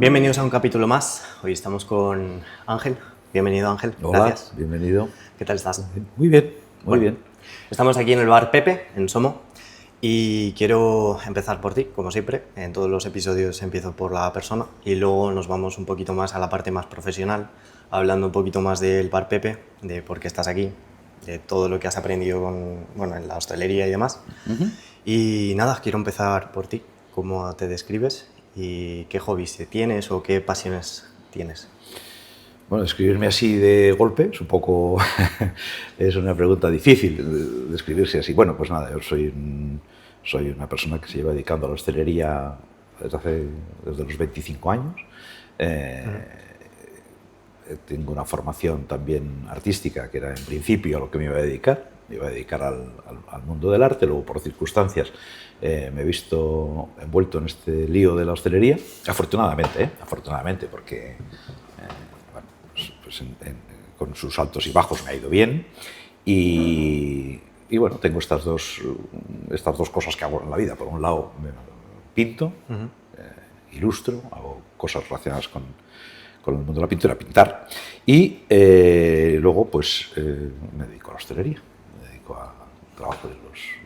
Bienvenidos a un capítulo más. Hoy estamos con Ángel. Bienvenido, Ángel. Hola, gracias. bienvenido. ¿Qué tal estás? Muy bien, muy Bueno, bien. Estamos aquí en el bar Pepe, en Somo, y quiero empezar por ti, como siempre. En todos los episodios empiezo por la persona y luego nos vamos un poquito más a la parte más profesional, hablando un poquito más del bar Pepe, de por qué estás aquí, de todo lo que has aprendido en la hostelería y demás. Y nada, quiero empezar por ti. ¿Cómo te describes y qué hobbies tienes o qué pasiones tienes? Bueno, escribirme así de golpe es un poco... es una pregunta difícil, describirse así. Bueno, pues nada, yo soy una persona que se lleva dedicando a la hostelería desde los 25 años. Tengo una formación también artística, que era en principio a lo que me iba a dedicar. Me iba a dedicar al mundo del arte, luego por circunstancias me he visto envuelto en este lío de la hostelería, afortunadamente, porque con sus altos y bajos me ha ido bien y bueno, tengo estas dos cosas que hago en la vida. Por un lado, pinto, ilustro, hago cosas relacionadas con el mundo de la pintura, pintar, y luego pues me dedico a la hostelería, me dedico al trabajo de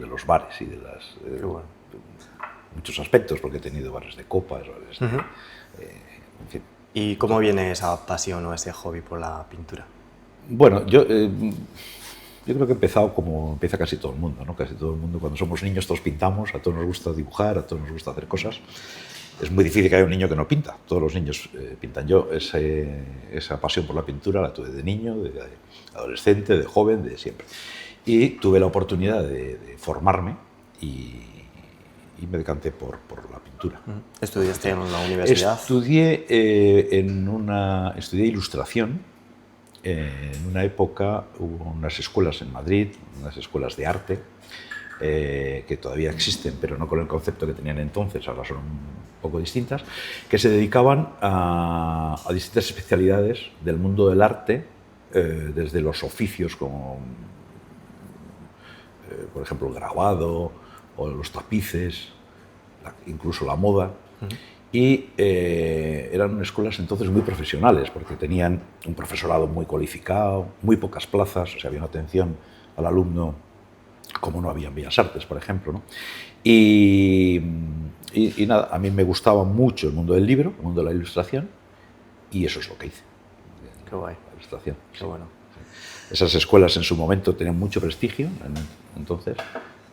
los bares y de las muchos aspectos, porque he tenido bares de copas, bares de, en fin. ¿Y cómo viene esa pasión o ese hobby por la pintura? Bueno, yo creo que he empezado como empieza casi todo el mundo, ¿no? Casi todo el mundo, cuando somos niños todos pintamos, a todos nos gusta dibujar, a todos nos gusta hacer cosas. Es muy difícil que haya un niño que no pinta, todos los niños pintan. Yo esa pasión por la pintura la tuve de niño, de adolescente, de joven, de siempre. Y tuve la oportunidad de formarme y me decanté por la pintura. ¿Estudiaste en la universidad? Estudié ilustración. En una época hubo unas escuelas en Madrid, unas escuelas de arte, que todavía existen, pero no con el concepto que tenían entonces, ahora son un poco distintas, que se dedicaban a distintas especialidades del mundo del arte, desde los oficios como, por ejemplo, el grabado o los tapices, incluso la moda. Y eran escuelas entonces muy profesionales, porque tenían un profesorado muy cualificado, muy pocas plazas, o sea, había una atención al alumno como no había en Bellas Artes, por ejemplo, ¿no? Y nada, a mí me gustaba mucho el mundo del libro, el mundo de la ilustración, y eso es lo que hice. Qué guay. La ilustración. Qué sí. bueno. Esas escuelas en su momento tenían mucho prestigio, entonces,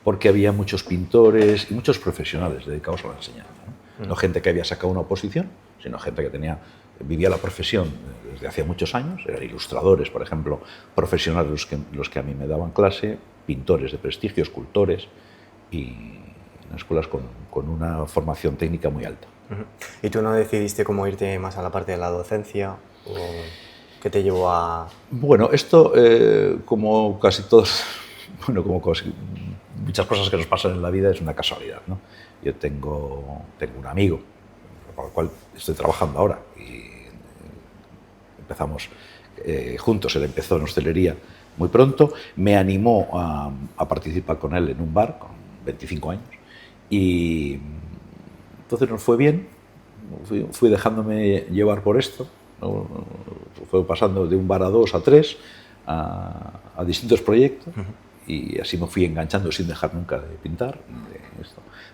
porque había muchos pintores y muchos profesionales dedicados a la enseñanza, ¿no? No gente que había sacado una oposición, sino gente que vivía la profesión desde hacía muchos años. Eran ilustradores, por ejemplo, profesionales los que a mí me daban clase, pintores de prestigio, escultores, y escuelas con una formación técnica muy alta. ¿Y tú no decidiste cómo irte más a la parte de la docencia? ¿O qué te llevó a...? Bueno, esto, como casi todos, muchas cosas que nos pasan en la vida, es una casualidad, ¿no? Yo tengo un amigo con el cual estoy trabajando ahora y empezamos juntos. Él empezó en hostelería muy pronto, me animó a participar con él en un bar con 25 años y entonces nos fue bien, fui dejándome llevar por esto, ¿no? Fue pasando de un bar a dos, a tres, a distintos proyectos. Y así me fui enganchando sin dejar nunca de pintar,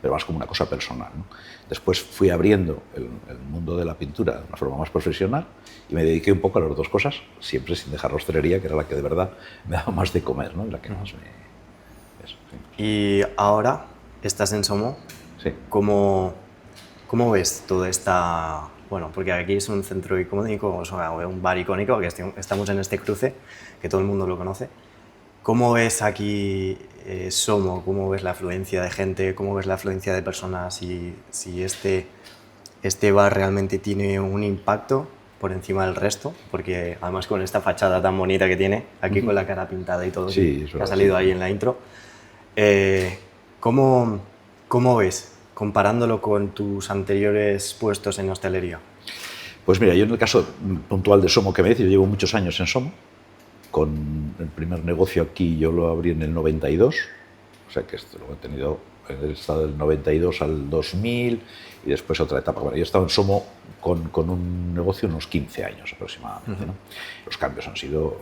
pero más como una cosa personal, ¿no? Después fui abriendo el mundo de la pintura de una forma más profesional y me dediqué un poco a las dos cosas, siempre sin dejar la hostelería, que era la que de verdad me daba más de comer, ¿no? Y la que más eso, sí. Y ahora estás en Somo. Sí. ¿Cómo ves toda esta...? Bueno, porque aquí es un centro icónico, o sea, un bar icónico, que estamos en este cruce, que todo el mundo lo conoce. ¿Cómo ves aquí Somo? ¿Cómo ves la afluencia de gente? ¿Cómo ves la afluencia de personas? Si este bar realmente tiene un impacto por encima del resto, porque además con esta fachada tan bonita que tiene, aquí con la cara pintada y todo, Sí, que ha salido ahí en la intro, ¿cómo ves, comparándolo con tus anteriores puestos en hostelería? Pues mira, yo en el caso puntual de Somo que me dice, yo llevo muchos años en Somo. Con el primer negocio aquí yo lo abrí en el 92, o sea que esto lo he tenido He estado del 92 al 2000 y después otra etapa. Bueno, yo he estado en Somo con un negocio unos 15 años aproximadamente, ¿no? Los cambios han sido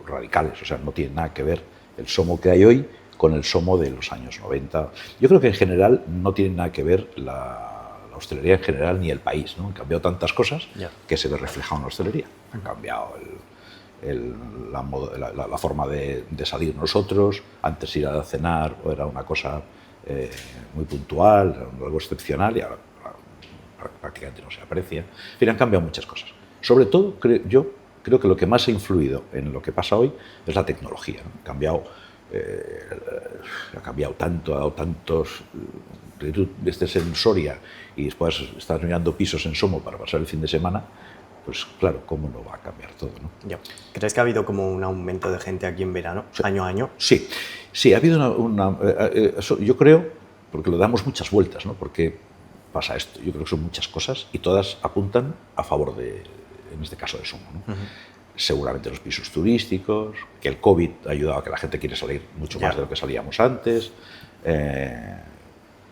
radicales, o sea, no tiene nada que ver el Somo que hay hoy con el Somo de los años 90. Yo creo que en general no tiene nada que ver la hostelería en general ni el país, ¿no? Han cambiado tantas cosas que se ve reflejado en la hostelería. Han cambiado la forma de salir nosotros, antes ir a cenar era una cosa muy puntual, algo excepcional, y ahora prácticamente no se aprecia. En fin, han cambiado muchas cosas. Sobre todo, yo creo que lo que más ha influido en lo que pasa hoy es la tecnología, ¿no? Ha cambiado tanto, ha dado tantos... Tú estés en Soria y después estás mirando pisos en Somo para pasar el fin de semana, pues claro, ¿cómo no va a cambiar todo, ¿no? ¿Crees que ha habido como un aumento de gente aquí en verano, año a año? Sí, ha habido yo creo, porque lo damos muchas vueltas, ¿no? Porque pasa esto, yo creo que son muchas cosas y todas apuntan a favor en este caso de Somo, ¿no? Seguramente los pisos turísticos, que el COVID ha ayudado a que la gente quiere salir mucho más de lo que salíamos antes,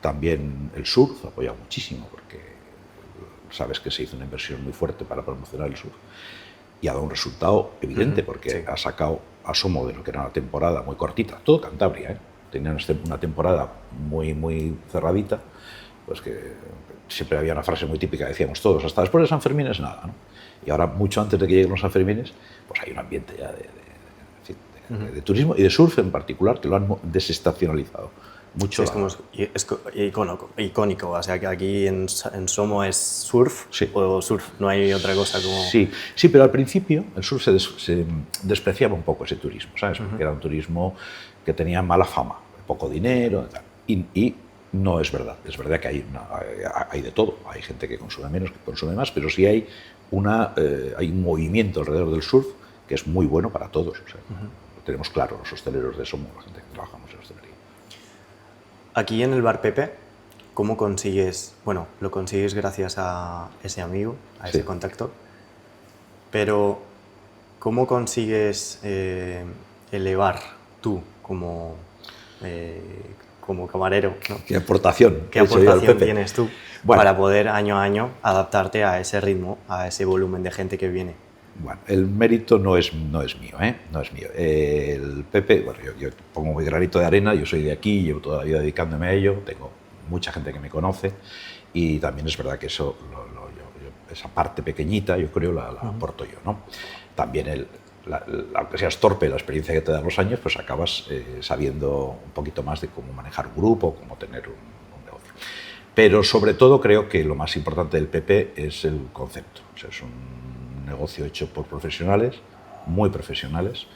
también el surf ha apoyado muchísimo, porque sabes que se hizo una inversión muy fuerte para promocionar el surf y ha dado un resultado evidente, porque ha sacado a Somo de lo que era una temporada muy cortita, todo Cantabria, tenía una temporada muy cerradita, pues que siempre había una frase muy típica, decíamos todos, hasta después de San Fermín es nada, ¿no? Y ahora, mucho antes de que lleguen los San Fermines, pues hay un ambiente ya de turismo y de surf en particular, que lo han desestacionalizado mucho. Sí, es icónico, o sea que aquí en Somo es surf o surf, no hay otra cosa como... Sí, pero al principio el surf se despreciaba un poco ese turismo, ¿sabes? Porque era un turismo que tenía mala fama, poco dinero, y no es verdad. Es verdad que hay de todo. Hay gente que consume menos, que consume más, pero sí hay un movimiento alrededor del surf que es muy bueno para todos. O sea, lo tenemos claro los hosteleros de Somo, la gente que trabajamos en hostelería. Aquí en el Bar Pepe, ¿cómo consigues? Bueno, lo consigues gracias a ese amigo, a ese contacto, pero ¿cómo consigues elevar tú como camarero, ¿no? ¿Qué aportación tienes tú para poder año a año adaptarte a ese ritmo, a ese volumen de gente que viene? Bueno, el mérito no es mío, no es mío. El Pepe, bueno, yo pongo mi granito de arena, yo soy de aquí, llevo toda la vida dedicándome a ello, tengo mucha gente que me conoce y también es verdad que eso, esa parte pequeñita, yo creo, la aporto yo, ¿no? También aunque seas torpe, la experiencia que te dan los años, pues acabas sabiendo un poquito más de cómo manejar un grupo, cómo tener un negocio. Pero sobre todo creo que lo más importante del Pepe es el concepto. O sea, es un negocio hecho por profesionales, muy profesionales,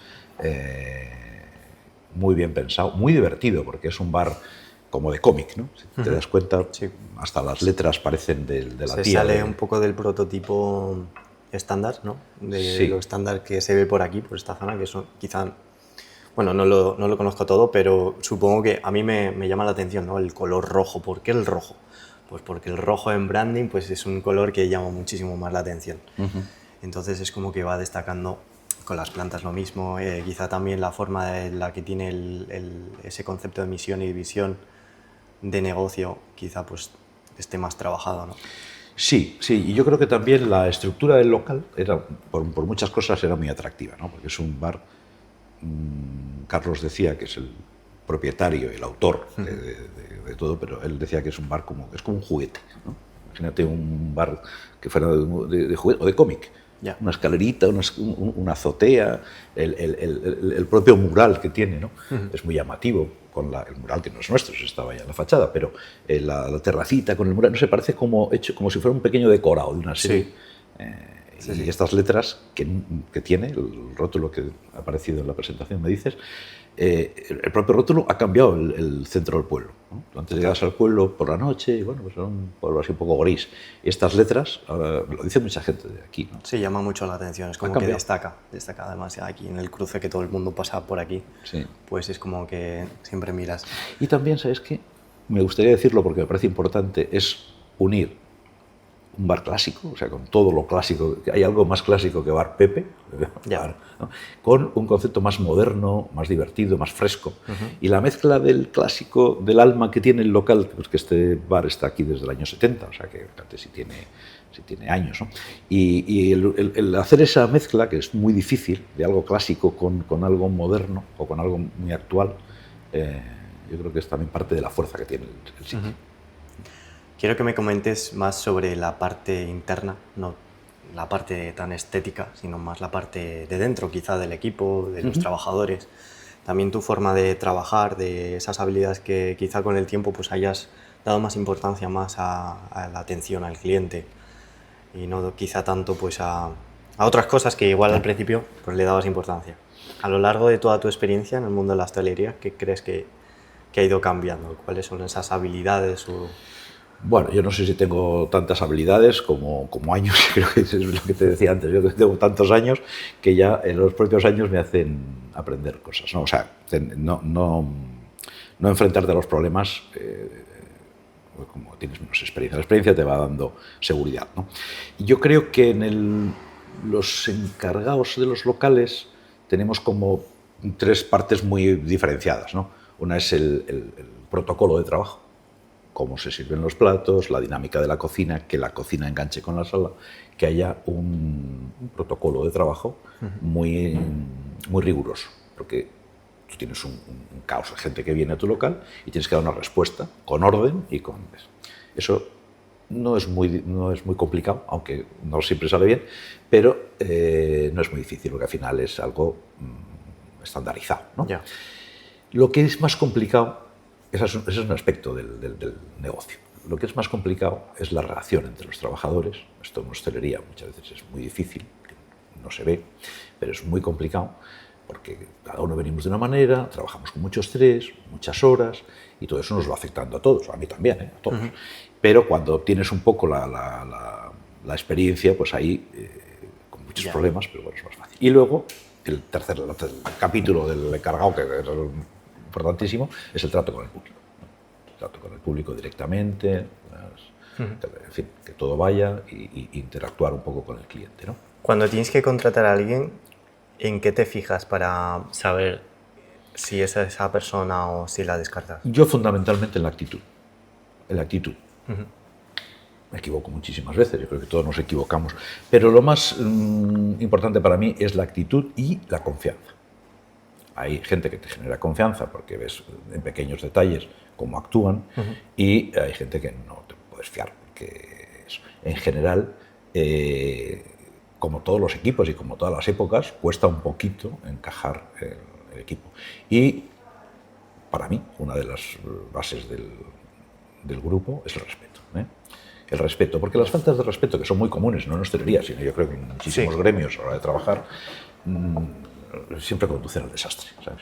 muy bien pensado, muy divertido, porque es un bar como de cómic, ¿no? Si te das cuenta, hasta las letras parecen de la tía. Se sale un poco del prototipo estándar, ¿no? De lo estándar que se ve por aquí, por esta zona, que son quizá... Bueno, no lo conozco todo, pero supongo que a mí me llama la atención, ¿no? El color rojo. ¿Por qué el rojo? Pues porque el rojo en branding pues es un color que llama muchísimo más la atención. Entonces es como que va destacando, con las plantas lo mismo, quizá también la forma en la que tiene ese concepto de misión y visión de negocio, quizá pues esté más trabajado, ¿no? Sí, y yo creo que también la estructura del local por muchas cosas era muy atractiva, ¿no? Porque es un bar, Carlos decía que es el propietario, el autor de todo, pero él decía que es un bar es como un juguete, ¿no? Imagínate un bar que fuera de juguete o de cómic. Una escalerita, una azotea, el propio mural que tiene, ¿no? Es muy llamativo, el mural que no es nuestro, estaba ya en la fachada, pero la terracita con el mural, no sé, parece hecho como si fuera un pequeño decorado de una serie. Y estas letras que tiene, el rótulo que ha aparecido en la presentación, me dices, el propio rótulo ha cambiado el centro del pueblo, ¿no? Antes llegabas al pueblo por la noche y bueno, pues era un pueblo así un poco gris. Y estas letras, ahora lo dice mucha gente de aquí, ¿no? Sí, llama mucho la atención, es como que destaca además aquí en el cruce que todo el mundo pasa por aquí, pues es como que siempre miras. Y también, ¿sabes qué? Me gustaría decirlo porque me parece importante, es unir un bar clásico, o sea, con todo lo clásico. Hay algo más clásico que Bar Pepe, ¿no? Con un concepto más moderno, más divertido, más fresco. Y la mezcla del clásico, del alma que tiene el local, pues que este bar está aquí desde el año 70, o sea, que fíjate si tiene años, ¿no? Y el hacer esa mezcla, que es muy difícil, de algo clásico con algo moderno o con algo muy actual, yo creo que es también parte de la fuerza que tiene el sitio. Quiero que me comentes más sobre la parte interna, no la parte tan estética, sino más la parte de dentro, quizá del equipo, de los trabajadores. También tu forma de trabajar, de esas habilidades que quizá con el tiempo pues hayas dado más importancia más a la atención al cliente y no quizá tanto pues a otras cosas que igual al principio pues le dabas importancia. A lo largo de toda tu experiencia en el mundo de la hostelería, ¿qué crees que ha ido cambiando? ¿Cuáles son esas habilidades? Bueno, yo no sé si tengo tantas habilidades como años, creo que es lo que te decía antes. Yo tengo tantos años que ya en los propios años me hacen aprender cosas, ¿no? O sea, no enfrentarte a los problemas como tienes menos experiencia. La experiencia te va dando seguridad, ¿no? Y yo creo que en los encargados de los locales tenemos como tres partes muy diferenciadas, ¿no? Una es el protocolo de trabajo, cómo se sirven los platos, la dinámica de la cocina, que la cocina enganche con la sala, que haya un protocolo de trabajo muy riguroso, porque tú tienes un caos de gente que viene a tu local y tienes que dar una respuesta con orden y con... Eso no es muy complicado, aunque no siempre sale bien, pero no es muy difícil, porque al final es algo estandarizado, ¿no? Ya. Lo que es más complicado, ese es un aspecto del negocio. Lo que es más complicado es la relación entre los trabajadores. Esto en hostelería muchas veces es muy difícil, no se ve, pero es muy complicado porque cada uno venimos de una manera, trabajamos con mucho estrés, muchas horas, y todo eso nos va afectando a todos, a mí también, a todos. Pero cuando tienes un poco la experiencia, pues ahí, con muchos problemas, pero bueno, es más fácil. Y luego, el tercer capítulo del encargado, que es importantísimo, es el trato con el público. El trato con el público directamente, en fin, que todo vaya y interactuar un poco con el cliente, ¿no? Cuando tienes que contratar a alguien, ¿en qué te fijas para saber si es esa persona o si la descartas? Yo fundamentalmente en la actitud. En la actitud. Me equivoco muchísimas veces, yo creo que todos nos equivocamos, pero lo más importante para mí es la actitud y la confianza. Hay gente que te genera confianza porque ves en pequeños detalles cómo actúan y hay gente que no te puedes fiar porque en general, como todos los equipos y como todas las épocas, cuesta un poquito encajar el equipo. Y para mí, una de las bases del grupo es el respeto. El respeto, porque las faltas de respeto, que son muy comunes, no en hostelería, sino yo creo que en muchísimos gremios a la hora de trabajar, siempre conducen al desastre, ¿sabes?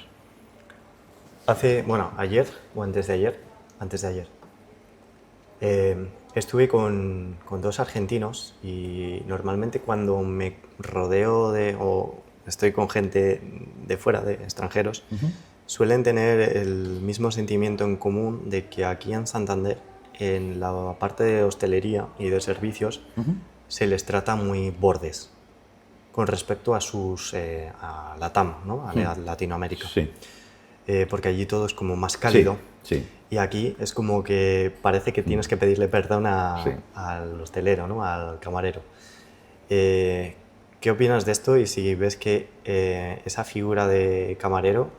Ayer o antes de ayer, estuve con dos argentinos y normalmente cuando me rodeo o estoy con gente de fuera, de extranjeros, suelen tener el mismo sentimiento en común de que aquí en Santander, en la parte de hostelería y de servicios, se les trata muy bordes con respecto a a LATAM, ¿no? A Latinoamérica. Sí. Porque allí todo es como más cálido. Sí. Y aquí es como que parece que tienes que pedirle perdón al hostelero, ¿no? Al camarero. ¿Qué opinas de esto? Y si ves que esa figura de camarero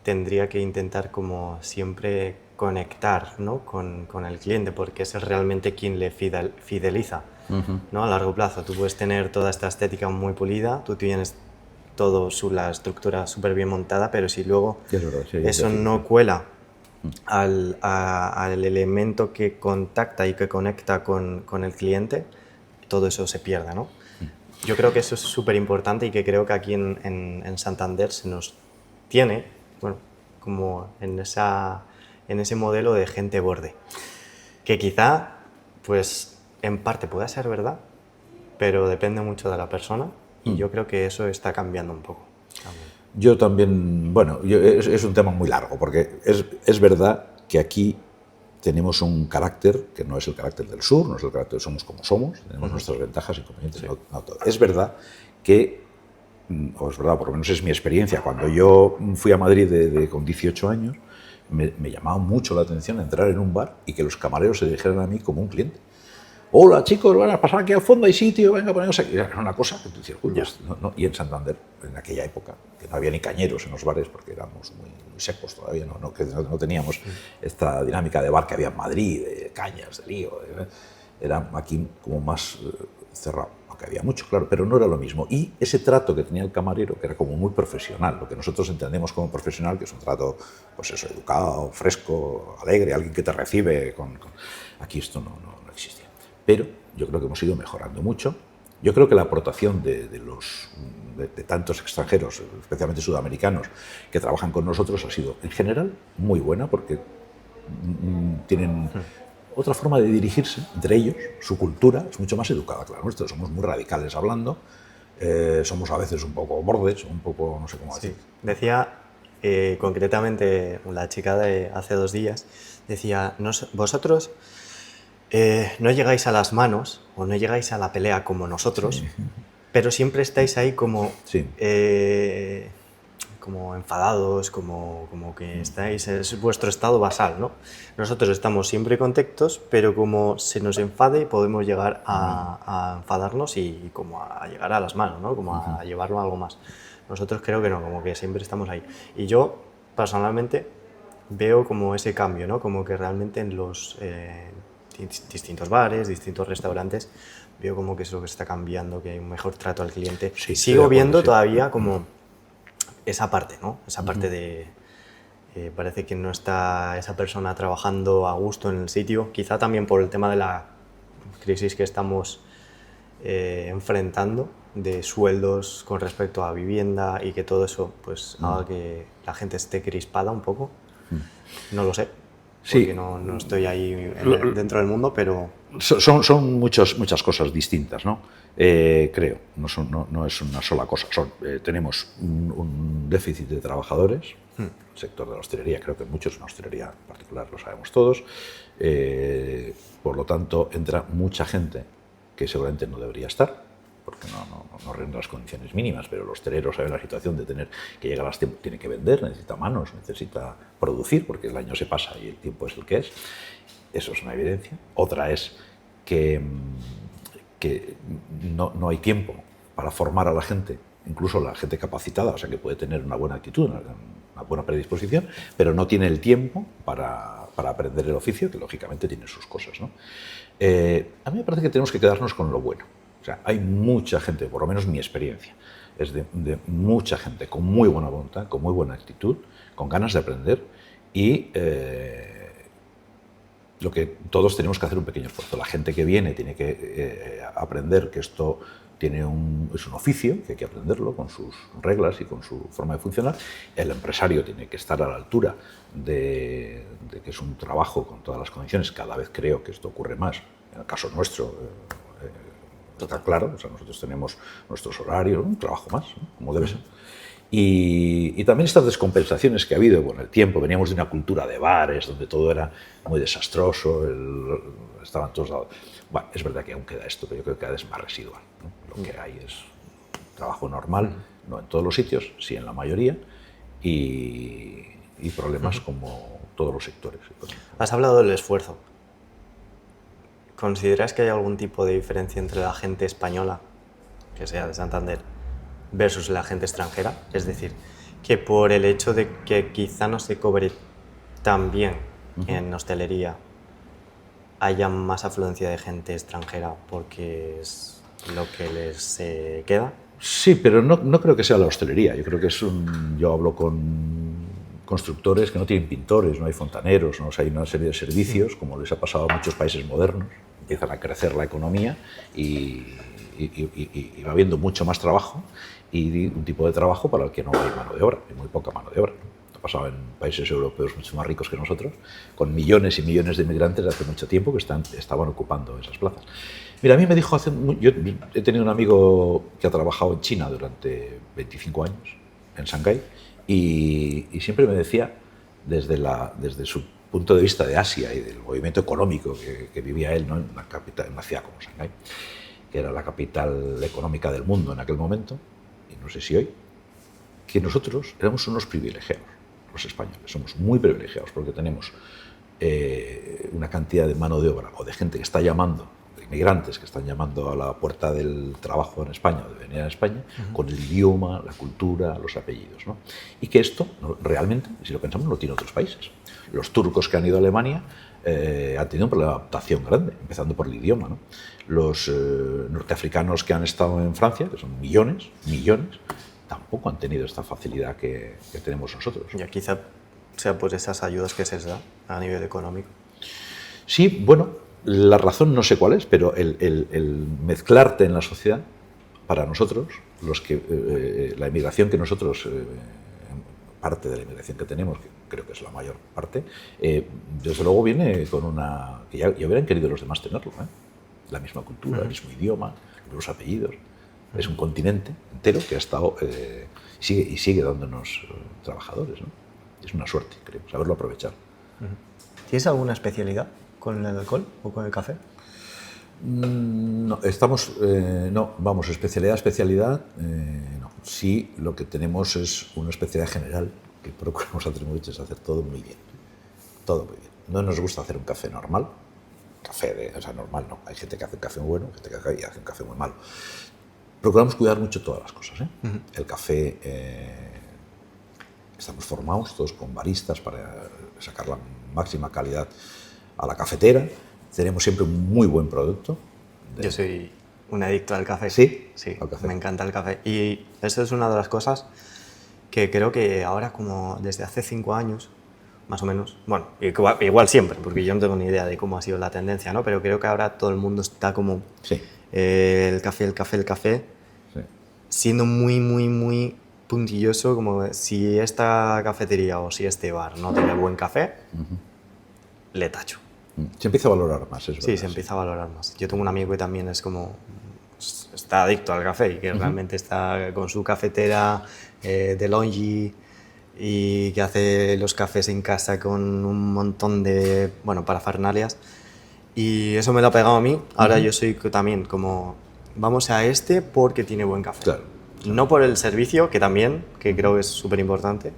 tendría que intentar como siempre conectar, ¿no? con el cliente, porque es realmente quien le fideliza, ¿no? A largo plazo. Tú puedes tener toda esta estética muy pulida, tú tienes la estructura súper bien montada, pero si luego eso no cuela al elemento que contacta y que conecta con el cliente, todo eso se pierde, ¿no? Yo creo que eso es súper importante y que creo que aquí en Santander se nos tiene, bueno, como en ese modelo de gente borde, que quizá, pues, en parte pueda ser verdad, pero depende mucho de la persona y yo creo que eso está cambiando un poco también. Yo también, bueno, es un tema muy largo, porque es verdad que aquí tenemos un carácter que no es el carácter del sur, no es el carácter de somos como somos, tenemos nuestras ventajas y inconvenientes. Sí. No todo. Es verdad que, o es verdad, por lo menos es mi experiencia, cuando yo fui a Madrid con 18 años, me llamaba mucho la atención entrar en un bar y que los camareros se dirigieran a mí como un cliente. Hola chicos, van a pasar aquí al fondo, hay sitio, venga, ponemos aquí. Era una cosa que tú decías, pues, no. Y en Santander, en aquella época, que no había ni cañeros en los bares porque éramos muy secos todavía, no teníamos esta dinámica de bar que había en Madrid, de cañas, de lío. Era aquí como más cerrado, aunque había mucho, claro, pero no era lo mismo. Y ese trato que tenía el camarero, que era como muy profesional, lo que nosotros entendemos como profesional, que es un trato, pues eso, educado, fresco, alegre, alguien que te recibe. Aquí esto no existía. Pero yo creo que hemos ido mejorando mucho. Yo creo que la aportación de tantos extranjeros, especialmente sudamericanos, que trabajan con nosotros ha sido, en general, muy buena, porque tienen otra forma de dirigirse entre ellos. Su cultura es mucho más educada que la nuestra. Somos muy radicales hablando, somos a veces un poco bordes, un poco, no sé cómo decir. Sí. Decía, concretamente, la chica de hace 2 días, decía, vosotros... no llegáis a las manos o no llegáis a la pelea como nosotros, sí. Pero siempre estáis ahí como, sí. Como enfadados, como que estáis, es vuestro estado basal, ¿no? Nosotros estamos siempre contentos, pero como se nos enfade podemos llegar a enfadarnos y como a llegar a las manos, ¿no? Como a llevarlo a algo más. Nosotros creo que no, como que siempre estamos ahí. Y yo, personalmente, veo como ese cambio, ¿no? Como que realmente en los... distintos bares, distintos restaurantes, veo como que es lo que está cambiando, que hay un mejor trato al cliente. Sí, sigo viendo todavía como esa parte, ¿no? Esa parte de... parece que no está esa persona trabajando a gusto en el sitio, quizá también por el tema de la crisis que estamos enfrentando, de sueldos con respecto a vivienda y que todo eso pues haga que la gente esté crispada un poco. No lo sé. Porque sí. no estoy ahí dentro del mundo, pero... Son muchas cosas distintas, ¿no? Creo, no es una sola cosa. Tenemos un déficit de trabajadores, el sector de la hostelería, creo que muchos, en la hostelería en particular lo sabemos todos, por lo tanto entra mucha gente que seguramente no debería estar, porque no reúne las condiciones mínimas, pero el hostelero sabe la situación de tener que llegar a las tiempo, tiene que vender, necesita manos, necesita producir, porque el año se pasa y el tiempo es el que es. Eso es una evidencia. Otra es que no hay tiempo para formar a la gente, incluso la gente capacitada, o sea, que puede tener una buena actitud, una buena predisposición, pero no tiene el tiempo para aprender el oficio, que lógicamente tiene sus cosas, ¿no? A mí me parece que tenemos que quedarnos con lo bueno. O sea, hay mucha gente, por lo menos mi experiencia, es de mucha gente con muy buena voluntad, con muy buena actitud, con ganas de aprender y lo que todos tenemos que hacer un pequeño esfuerzo. La gente que viene tiene que aprender que esto es un oficio, que hay que aprenderlo con sus reglas y con su forma de funcionar. El empresario tiene que estar a la altura de que es un trabajo con todas las condiciones. Cada vez creo que esto ocurre más. En el caso nuestro, está claro, o sea, nosotros tenemos nuestros horarios, un trabajo más, ¿no? Como debe ser. Y también estas descompensaciones que ha habido con el tiempo. Veníamos de una cultura de bares donde todo era muy desastroso, estaban todos lados. Bueno, es verdad que aún queda esto, pero yo creo que cada vez es más residual, ¿no? Lo que hay es trabajo normal, no en todos los sitios, sí en la mayoría, y problemas como todos los sectores. Has hablado del esfuerzo. ¿Consideras que hay algún tipo de diferencia entre la gente española, que sea de Santander, versus la gente extranjera? Es decir, que por el hecho de que quizá no se cobre tan bien en hostelería, haya más afluencia de gente extranjera porque es lo que les queda. Sí, pero no creo que sea la hostelería. Yo creo que yo hablo con constructores que no tienen pintores, no hay fontaneros, ¿no? O sea, hay una serie de servicios, como les ha pasado a muchos países modernos. Empiezan a crecer la economía y va habiendo mucho más trabajo y un tipo de trabajo para el que no hay mano de obra, hay muy poca mano de obra. Ha pasado en países europeos mucho más ricos que nosotros, con millones y millones de inmigrantes de hace mucho tiempo que estaban ocupando esas plazas. Mira, a mí me dijo yo he tenido un amigo que ha trabajado en China durante 25 años, en Shanghái, y siempre me decía, desde su punto de vista de Asia y del movimiento económico que vivía él, ¿no? En una ciudad como Shanghái, que era la capital económica del mundo en aquel momento, y no sé si hoy, que nosotros éramos unos privilegiados, los españoles, somos muy privilegiados porque tenemos una cantidad de mano de obra o de gente que está llamando, de inmigrantes que están llamando a la puerta del trabajo en España o de venir a España, con el idioma, la cultura, los apellidos, ¿no? Y que esto realmente, si lo pensamos, no tiene otros países. Los turcos que han ido a Alemania han tenido un problema de adaptación grande, empezando por el idioma, ¿no? Los norteafricanos que han estado en Francia, que son millones, tampoco han tenido esta facilidad que tenemos nosotros. Ya quizá sea por esas ayudas que se les da a nivel económico. Sí, bueno, la razón no sé cuál es, pero el mezclarte en la sociedad, para nosotros, la inmigración que nosotros, parte de la inmigración que tenemos, que creo que es la mayor parte, desde luego viene con una... que ya hubieran querido los demás tenerlo, ¿eh? La misma cultura, el mismo idioma, los apellidos. Es un continente entero que ha estado y sigue dándonos trabajadores, ¿no? Es una suerte, creo, saberlo aprovechar. ¿Tienes alguna especialidad con el alcohol o con el café? No, especialidad, no. Sí, lo que tenemos es una especialidad general que procuramos hacer mucho, es hacer todo muy bien. Todo muy bien. No nos gusta hacer un café normal, normal no. Hay gente que hace un café muy bueno, gente que hace un café muy malo. Procuramos cuidar mucho todas las cosas, ¿eh? El café, estamos formados todos con baristas para sacar la máxima calidad a la cafetera. Tenemos siempre un muy buen producto. Yo soy un adicto al café. ¿Sí? Sí, al café. Me encanta el café. Y eso es una de las cosas que creo que ahora, como desde hace 5 años, más o menos, bueno, igual siempre, porque yo no tengo ni idea de cómo ha sido la tendencia, ¿no? Pero creo que ahora todo el mundo está como... Sí. El café, Sí. siendo muy puntilloso, como si esta cafetería o si este bar no tiene buen café, le tacho. Se empieza a valorar más, es verdad. Sí, se empieza a valorar más. Yo tengo un amigo que también es como... está adicto al café y que realmente está con su cafetera de Longi y que hace los cafés en casa con un montón de, parafernalias. Y eso me lo ha pegado a mí. Ahora yo soy también como, vamos a este porque tiene buen café. Claro. No por el servicio, que también, que creo que es súper importante.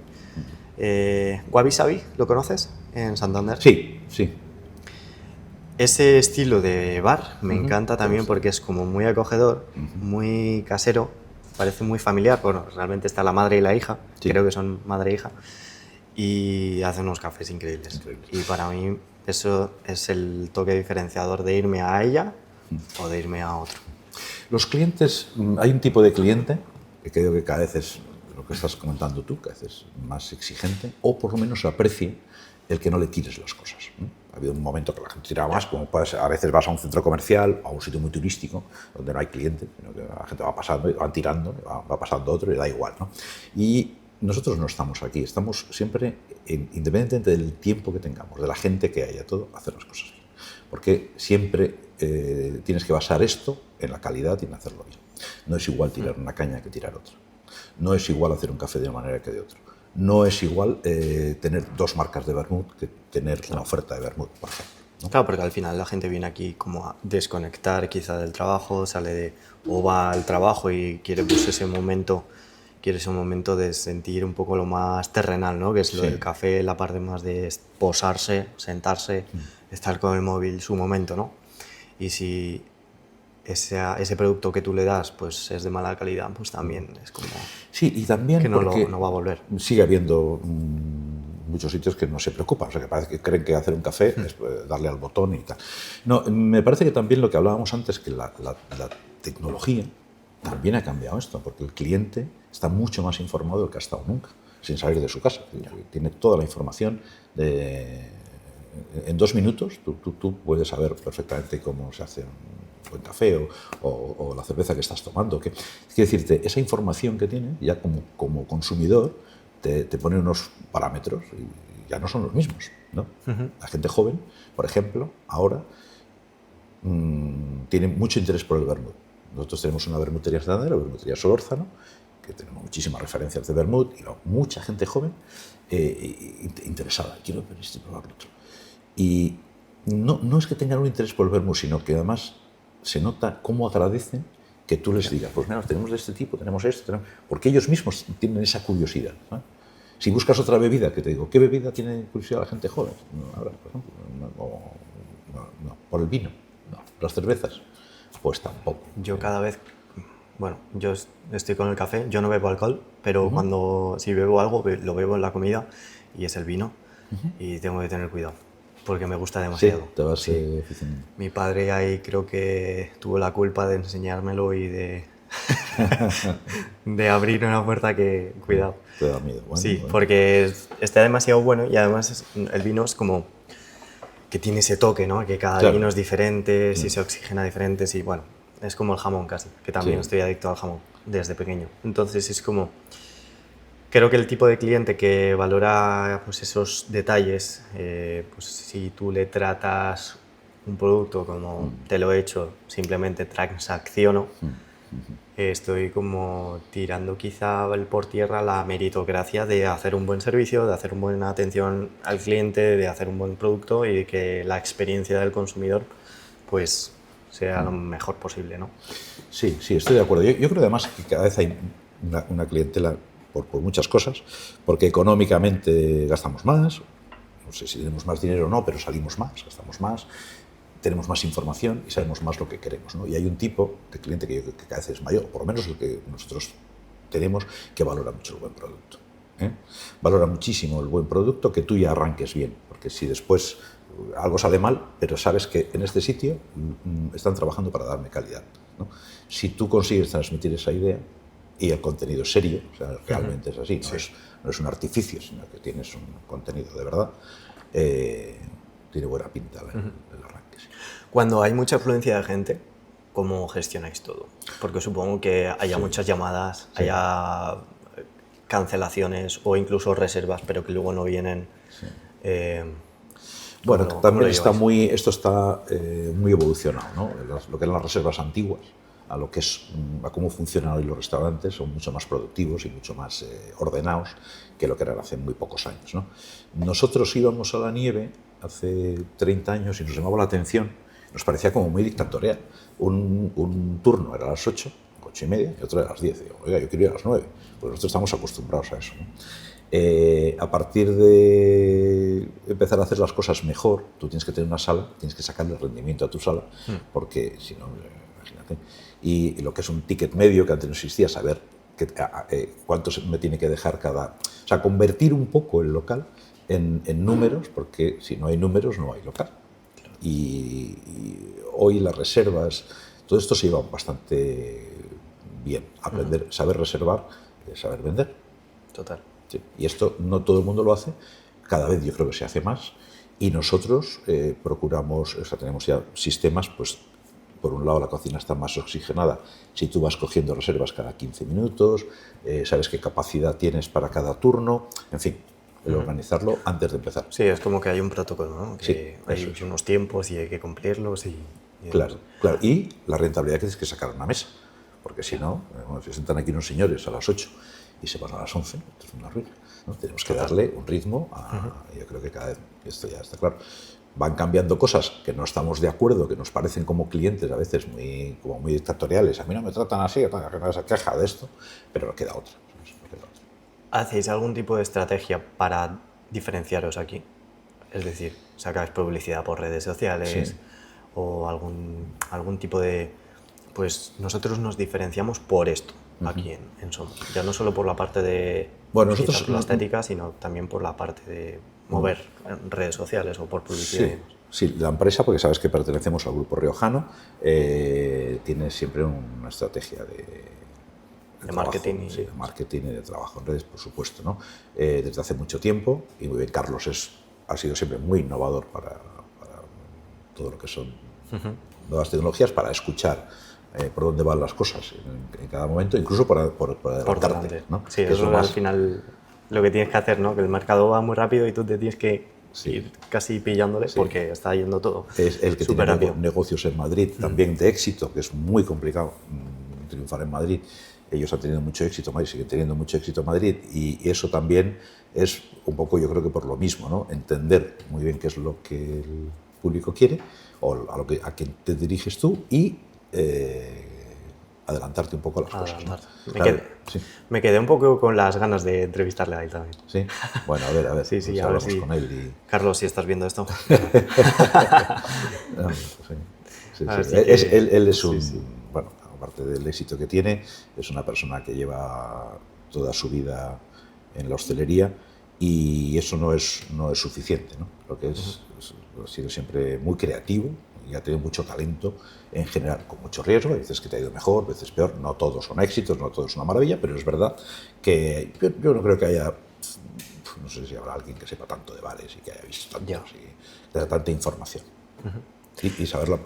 Wabi Sabi, ¿lo conoces? En Santander. Sí, sí. Ese estilo de bar me encanta también porque es como muy acogedor, muy casero, parece muy familiar. Bueno, realmente está la madre y la hija, Sí. creo que son madre e hija, y hacen unos cafés increíbles. Y para mí eso es el toque diferenciador de irme a ella o de irme a otro. Los clientes, hay un tipo de cliente que creo que cada vez es lo que estás comentando tú, cada vez es más exigente, o por lo menos aprecia el que no le tires las cosas, ¿no? Ha habido un momento que la gente tiraba más, como puede ser, a veces vas a un centro comercial, a un sitio muy turístico, donde no hay clientes, sino que la gente va pasando, y van tirando, va pasando otro y da igual, ¿no? Y nosotros no estamos aquí, estamos siempre, independientemente del tiempo que tengamos, de la gente que haya, todo, hacer las cosas bien. Porque siempre tienes que basar esto en la calidad y en hacerlo bien. No es igual tirar una caña que tirar otra. No es igual hacer un café de una manera que de otra. No es igual tener 2 marcas de vermut que tener una oferta de vermut, por ejemplo, ¿no? Claro, porque al final la gente viene aquí como a desconectar quizá del trabajo, o va al trabajo y quiere pues ese momento de sentir un poco lo más terrenal, ¿no? Que es lo del café, la parte más de posarse, sentarse, estar con el móvil, su momento, ¿no? Y si ese producto que tú le das pues es de mala calidad, pues también es como... Sí, y también que no porque va a volver. Sigue habiendo muchos sitios que no se preocupan, o sea, que parece que creen que hacer un café es darle al botón y tal. No, me parece que también lo que hablábamos antes, que la tecnología también ha cambiado esto, porque el cliente está mucho más informado del que ha estado nunca, sin salir de su casa. Tiene toda la información en 2 minutos tú puedes saber perfectamente cómo se hace un buen café o la cerveza que estás tomando. Quiero decirte, esa información que tiene, ya como consumidor, te pone unos parámetros y ya no son los mismos, ¿no? La gente joven, por ejemplo, ahora tiene mucho interés por el vermut. Nosotros tenemos una vermutería estándar, la vermutería Solórzano, que tenemos muchísimas referencias de vermut y mucha gente joven interesada. Quiero ver esto y probar lo otro. Y no es que tengan un interés por el vermú, sino que además se nota cómo agradecen que tú les digas, pues mira, tenemos de este tipo, tenemos esto, porque ellos mismos tienen esa curiosidad, ¿no? Si buscas otra bebida, que te digo, ¿qué bebida tiene curiosidad la gente joven? No, ahora, por ejemplo, no, por el vino, no, las cervezas, pues tampoco. Yo cada vez, bueno, yo estoy con el café, yo no bebo alcohol, pero cuando si bebo algo, lo bebo en la comida y es el vino y tengo que tener cuidado porque me gusta demasiado. Sí, te vas eficiente. Mi padre ahí creo que tuvo la culpa de enseñármelo y de, de abrir una puerta que, cuidado. Te da miedo. Bueno, sí, bueno. porque está demasiado bueno y además el vino es como que tiene ese toque, ¿no? Que cada Claro. vino es diferente, si se oxigena diferente, sí, bueno, es como el jamón casi, que también estoy adicto al jamón desde pequeño. Entonces es como, creo que el tipo de cliente que valora pues, esos detalles, pues si tú le tratas un producto como te lo he hecho, simplemente transacciono, estoy como tirando quizá por tierra la meritocracia de hacer un buen servicio, de hacer una buena atención al cliente, de hacer un buen producto y de que la experiencia del consumidor pues sea lo mejor posible, ¿no? Sí, estoy de acuerdo. Yo creo además que cada vez hay una clientela por muchas cosas, porque económicamente gastamos más, no sé si tenemos más dinero o no, pero salimos más, gastamos más, tenemos más información y sabemos más lo que queremos, ¿no? Y hay un tipo de cliente que yo creo que cada vez es mayor, por lo menos el que nosotros tenemos, que valora mucho el buen producto. Valora muchísimo el buen producto, que tú ya arranques bien, porque si después algo sale mal, pero sabes que en este sitio están trabajando para darme calidad, ¿no? Si tú consigues transmitir esa idea y el contenido es serio, o sea, realmente es así, no es un artificio, sino que tienes un contenido de verdad, tiene buena pinta el arranque. Sí. Cuando hay mucha afluencia de gente, ¿cómo gestionáis todo? Porque supongo que haya muchas llamadas, haya cancelaciones o incluso reservas, pero que luego no vienen. Sí. Bueno, también esto está muy evolucionado, ¿no? Lo que eran las reservas antiguas a lo que es a cómo funcionan hoy los restaurantes son mucho más productivos y mucho más ordenados que lo que eran hace muy pocos años, ¿no? Nosotros íbamos a la nieve hace 30 años y nos llamaba la atención, nos parecía como muy dictatorial. Un turno era a las 8, 8:30, y otro era a las 10. Digo, oiga, yo quiero ir a las 9, pues nosotros estamos acostumbrados a eso, ¿no? A partir de empezar a hacer las cosas mejor, tú tienes que tener una sala, tienes que sacarle el rendimiento a tu sala, porque si no, imagínate. Y lo que es un ticket medio, que antes no existía, saber cuánto me tiene que dejar cada... O sea, convertir un poco el local en números, porque si no hay números no hay local. Y hoy las reservas, todo esto se lleva bastante bien. Aprender, saber reservar, saber vender. Total. Sí. Y esto no todo el mundo lo hace, cada vez yo creo que se hace más, y nosotros procuramos, o sea, tenemos ya sistemas, pues por un lado la cocina está más oxigenada, si tú vas cogiendo reservas cada 15 minutos, sabes qué capacidad tienes para cada turno, en fin, el organizarlo antes de empezar. Sí, es como que hay un protocolo, ¿no? Que sí, hay unos tiempos y hay que cumplirlos y claro, y la rentabilidad que tienes que sacar a una mesa, porque si no, se sientan aquí unos señores a las 8 y se van a las 11, esto es una ruina, ¿no? Tenemos que darle un ritmo yo creo que cada vez, esto ya está claro, van cambiando cosas que no estamos de acuerdo, que nos parecen como clientes a veces muy dictatoriales, a mí no me tratan así, que no se queja de esto, pero no queda otra. ¿Hacéis algún tipo de estrategia para diferenciaros aquí? Es decir, ¿sacáis publicidad por redes sociales o algún tipo de... Pues nosotros nos diferenciamos por esto aquí en Somo. Ya no solo por la parte de nosotros, la estética, sino también por la parte de mover en redes sociales o por publicidad. Sí, la empresa, porque sabes que pertenecemos al grupo riojano, tiene siempre una estrategia de marketing. De marketing y de trabajo en redes, por supuesto, ¿no? Desde hace mucho tiempo, y muy bien, Carlos ha sido siempre muy innovador para todo lo que son nuevas tecnologías, para escuchar por dónde van las cosas en cada momento, incluso por adelantarte, ¿no? Sí, eso es al final lo que tienes que hacer, ¿no? Que el mercado va muy rápido y tú te tienes que ir casi pillándole porque está yendo todo. Es el que tiene negocios en Madrid, también de éxito, que es muy complicado triunfar en Madrid. ellos han tenido mucho éxito en Madrid, siguen teniendo mucho éxito en Madrid, y eso también es un poco, yo creo que por lo mismo, ¿no? Entender muy bien qué es lo que el público quiere, o a quien te diriges tú, y adelantarte un poco a las cosas, ¿no? Me quedé un poco con las ganas de entrevistarle a él también. Sí, bueno, a ver, sí, pues a ver si con él y... Carlos, si estás viendo esto. Él es un... Bueno, aparte del éxito que tiene, es una persona que lleva toda su vida en la hostelería, y eso no es suficiente, ¿no? Lo que ha sido siempre muy creativo y ha tenido mucho talento en general, con mucho riesgo. Hay veces que te ha ido mejor, veces peor. No todos son éxitos, no todo es una maravilla, pero es verdad que yo no creo que haya... No sé si habrá alguien que sepa tanto de bares y que haya visto tanto, y que haya tanta información. Y saberlo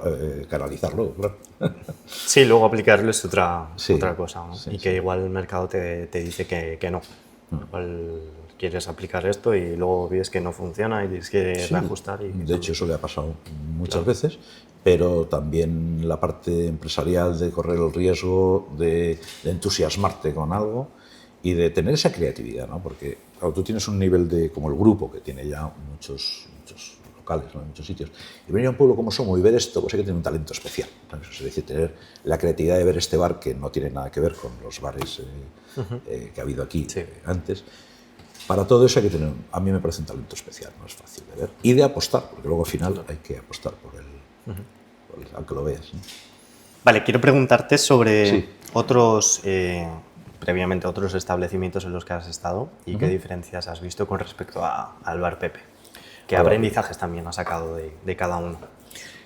canalizarlo, claro. Sí, luego aplicarlo es otra cosa, ¿no? Sí, y que igual el mercado te dice que no. Igual quieres aplicar esto y luego ves que no funciona y tienes que reajustar. De hecho, eso le ha pasado muchas veces, pero también la parte empresarial de correr el riesgo de entusiasmarte con algo y de tener esa creatividad, ¿no? Porque claro, tú tienes un nivel de, como el grupo, que tiene ya muchos locales, ¿no? En muchos sitios, y venir a un pueblo como Somo y ver esto, pues hay que tener un talento especial, ¿no? Es decir, tener la creatividad de ver este bar, que no tiene nada que ver con los bares que ha habido aquí antes. Para todo eso hay que tener, a mí me parece un talento especial, no es fácil de ver, y de apostar, porque luego al final hay que apostar por aunque lo veas, ¿no? Vale, quiero preguntarte sobre otros, previamente otros establecimientos en los que has estado y qué diferencias has visto con respecto al Bar Pepe. ¿Qué aprendizajes también has sacado de cada uno?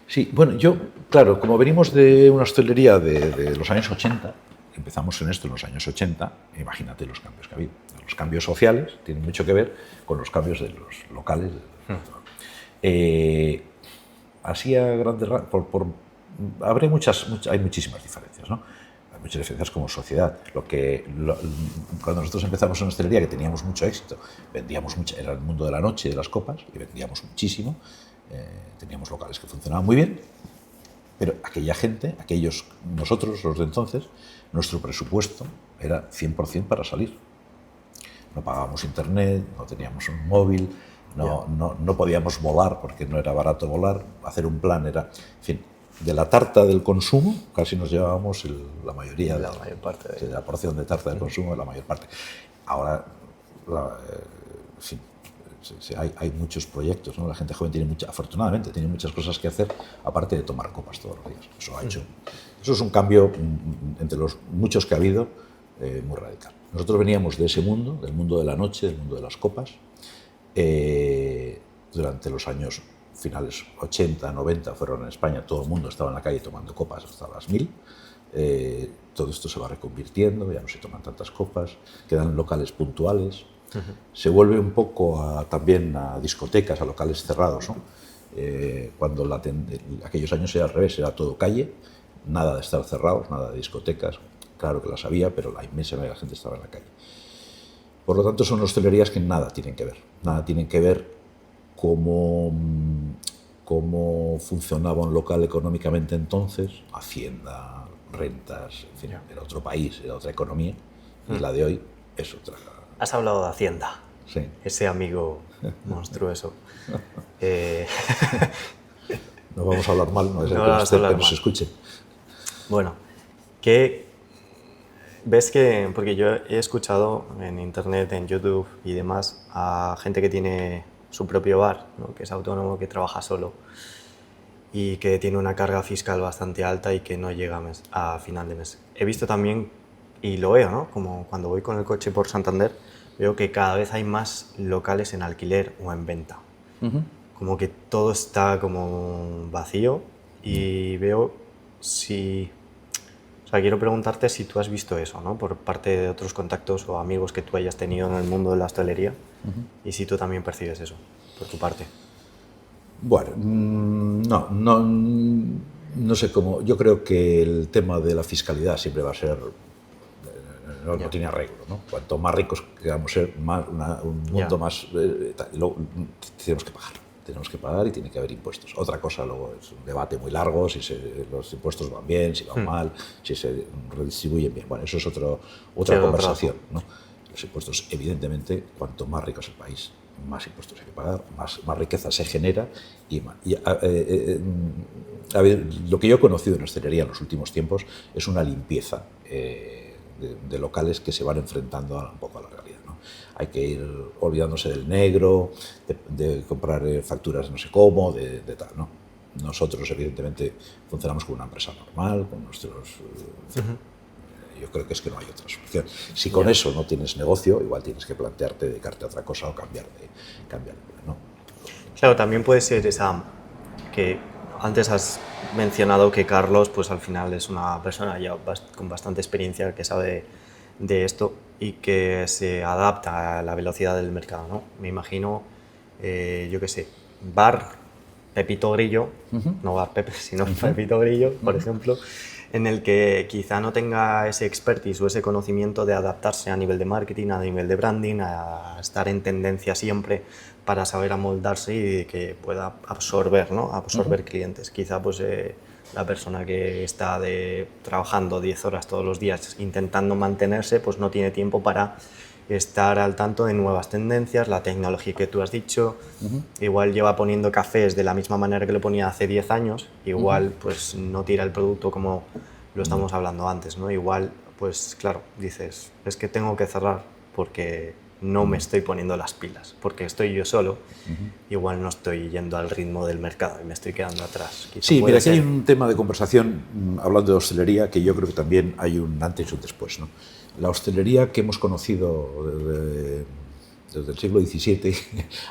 Sí, bueno, yo, claro, como venimos de una hostelería de los años 80, empezamos en esto en los años 80, imagínate los cambios que ha habido. Los cambios sociales tienen mucho que ver con los cambios de los locales. Así a grandes rasgos, hay muchísimas diferencias, ¿no? Hay muchas diferencias como sociedad. Cuando nosotros empezamos en hostelería, que teníamos mucho éxito, vendíamos mucho, era el mundo de la noche, de las copas, y vendíamos muchísimo. Teníamos locales que funcionaban muy bien, pero aquella gente, nosotros, los de entonces, nuestro presupuesto era 100% para salir. No pagábamos internet, no teníamos un móvil, no podíamos volar porque no era barato volar, hacer un plan era... En fin, de la tarta del consumo casi nos llevábamos la mayoría, la mayor parte de la porción de tarta del consumo, la mayor parte. Ahora, en fin, hay muchos proyectos, ¿no? La gente joven afortunadamente tiene muchas cosas que hacer, aparte de tomar copas todos los días. Eso es un cambio entre los muchos que ha habido, muy radical. Nosotros veníamos de ese mundo, del mundo de la noche, del mundo de las copas. Durante los años finales 80, 90 fueron en España, todo el mundo estaba en la calle tomando copas hasta las 1000. Todo esto se va reconvirtiendo, ya no se toman tantas copas, quedan locales puntuales. Se vuelve un poco también a discotecas, a locales cerrados, ¿no? Cuando aquellos años era al revés, era todo calle, nada de estar cerrados, nada de discotecas. Claro que las había, pero la inmensa mayoría de la gente estaba en la calle. Por lo tanto, son hostelerías que nada tienen que ver cómo funcionaba un local económicamente entonces, Hacienda, rentas, en fin, era otro país, era otra economía, y la de hoy es otra. Has hablado de Hacienda, sí. Ese amigo monstruoso. No vamos a hablar mal, no es que nos escuchen. Bueno, ¿ves que, porque yo he escuchado en internet, en YouTube y demás, a gente que tiene su propio bar, ¿no? Que es autónomo, que trabaja solo y que tiene una carga fiscal bastante alta y que no llega a final de mes? He visto también, y lo veo, ¿no? Como cuando voy con el coche por Santander, veo que cada vez hay más locales en alquiler o en venta. Como que todo está como vacío y veo quiero preguntarte si tú has visto eso, ¿no? Por parte de otros contactos o amigos que tú hayas tenido en el mundo de la hostelería, y si tú también percibes eso, por tu parte. Bueno, no sé cómo. Yo creo que el tema de la fiscalidad siempre va a ser... No tiene arreglo, ¿no? Cuanto más ricos queramos ser, un mundo más... tenemos que pagar. tenemos que pagar y tiene que haber impuestos. Otra cosa luego es un debate muy largo, si los impuestos van bien, si van mal, si se redistribuyen bien. Bueno, eso es otra conversación, ¿no? Los impuestos, evidentemente, cuanto más rico es el país, más impuestos hay que pagar, más riqueza se genera. A ver, lo que yo he conocido en hostelería en los últimos tiempos es una limpieza de locales que se van enfrentando un poco a la realidad, ¿no? Hay que ir olvidándose del negro, de comprar facturas no sé cómo, de tal, ¿no? Nosotros, evidentemente, funcionamos como una empresa normal, con nuestros... Yo creo que es que no hay otra solución. Si con eso no tienes negocio, igual tienes que plantearte dedicarte a otra cosa o cambiar de ¿no? Claro, también puede ser esa que antes has mencionado que Carlos, pues al final es una persona ya con bastante experiencia que sabe de esto y que se adapta a la velocidad del mercado, ¿no? Me imagino, yo qué sé, bar Pepito Grillo, no bar Pepe, sino Pepito Grillo, por ejemplo, en el que quizá no tenga ese expertise o ese conocimiento de adaptarse a nivel de marketing, a nivel de branding, a estar en tendencia siempre para saber amoldarse y que pueda absorber, ¿no? Absorber clientes. Quizá pues la persona que está trabajando 10 horas todos los días intentando mantenerse, pues no tiene tiempo para estar al tanto de nuevas tendencias, la tecnología que tú has dicho. Igual lleva poniendo cafés de la misma manera que lo ponía hace 10 años, igual pues no tira el producto como lo estamos hablando antes, ¿no? Igual, pues claro, dices, es que tengo que cerrar porque no me estoy poniendo las pilas, porque estoy yo solo, igual no estoy yendo al ritmo del mercado y me estoy quedando atrás. Quizá sí, mira, aquí hay un tema de conversación, hablando de hostelería, que yo creo que también hay un antes y un después, ¿no? La hostelería que hemos conocido desde el siglo XVII